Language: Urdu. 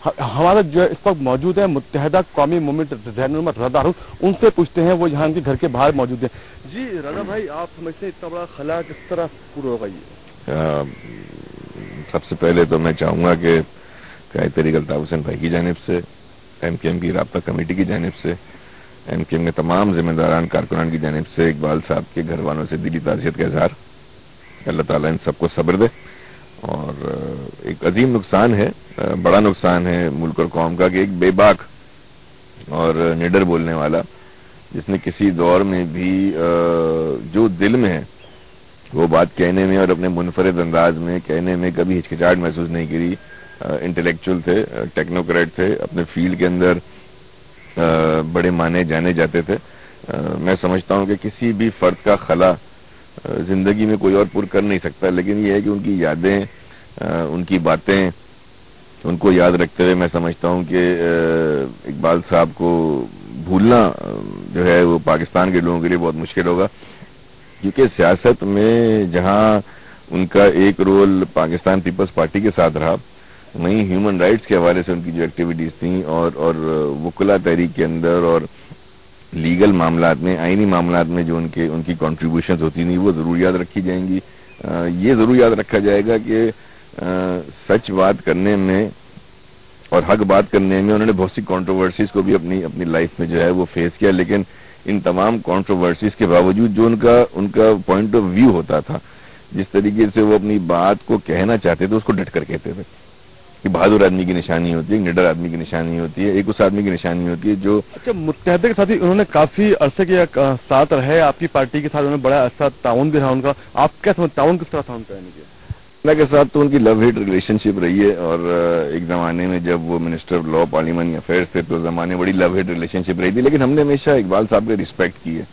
ہمارا جو ہے اس وقت موجود ہے متحدہ قومی موومنٹ رہنما رضا ہارون، ان سے پوچھتے ہیں، وہ یہاں کے گھر کے باہر موجود ہیں۔ جی رضا بھائی، آپ سمجھتے ہیں اتنا بڑا خلا کس طرح پورا ہوگا یہ؟ سب سے پہلے تو میں چاہوں گا کہ قائد تحریک الطاف حسین بھائی کی جانب سے، ایم کیو ایم کی رابطہ کمیٹی کی جانب سے، ایم کیو ایم کے تمام ذمہ داران کارکنان کی جانب سے اقبال صاحب کے گھر والوں سے دلی تعزیت کا اظہار۔ اللہ تعالیٰ ان سب کو صبر دے۔ اور ایک عظیم نقصان ہے، بڑا نقصان ہے ملک اور قوم کا کہ ایک بے باک اور نڈر بولنے والا، جس نے کسی دور میں بھی جو دل میں ہے وہ بات کہنے میں اور اپنے منفرد انداز میں کہنے میں کبھی ہچکچاہٹ محسوس نہیں کری، انٹلیکچول تھے، ٹیکنوکریٹ تھے، اپنے فیلڈ کے اندر بڑے مانے جانے جاتے تھے۔ میں سمجھتا ہوں کہ کسی بھی فرد کا خلا زندگی میں کوئی اور پر کر نہیں سکتا، لیکن یہ ہے کہ ان کی یادیں، ان کی باتیں، ان کو یاد رکھتے ہوئے میں سمجھتا ہوں کہ اقبال صاحب کو بھولنا جو ہے وہ پاکستان کے لوگوں کے لیے بہت مشکل ہوگا، کیونکہ سیاست میں جہاں ان کا ایک رول پاکستان پیپلز پارٹی کے ساتھ رہا، وہیں ہیومن رائٹس کے حوالے سے ان کی جو ایکٹیویٹیز تھیں اور وکلا تحریک کے اندر اور لیگل معاملات میں، آئینی معاملات میں جو ان کی کنٹریبیوشنز ہوتی تھیں، وہ ضرور یاد رکھی جائیں گی۔ یہ ضرور یاد رکھا جائے گا کہ سچ بات کرنے میں اور حق بات کرنے میں انہوں نے بہت سی کنٹروورسیز کو بھی اپنی لائف میں جو ہے وہ فیس کیا، لیکن ان تمام کنٹروورسیز کے باوجود جو ان کا پوائنٹ آف ویو ہوتا تھا، جس طریقے سے وہ اپنی بات کو کہنا چاہتے تھے اس کو ڈٹ کر کہتے تھے۔ کہ بہادر آدمی کی نشانی ہوتی ہے، ایک نڈر آدمی کی نشانی ہوتی ہے، ایک اس آدمی کی نشانی ہوتی ہے جو اچھا، متحدہ کے ساتھ ہی انہوں نے کافی عرصے کے ساتھ رہے آپ کی پارٹی کے ساتھ، انہوں نے بڑا عرصہ تعاون بھی رہا ان کا، آپ کیا سمجھ تعاون کس طرح تھا ان کا؟ اللہ کے ساتھ تو ان کی لو ہیٹ ریلیشن شپ رہی ہے، اور ایک زمانے میں جب وہ منسٹر آف لا پارلیمانی افیئرز تھے تو زمانے بڑی لو ہیٹ ریلیشن شپ رہی تھی، لیکن ہم نے ہمیشہ اقبال صاحب کے ریسپیکٹ کی ہے۔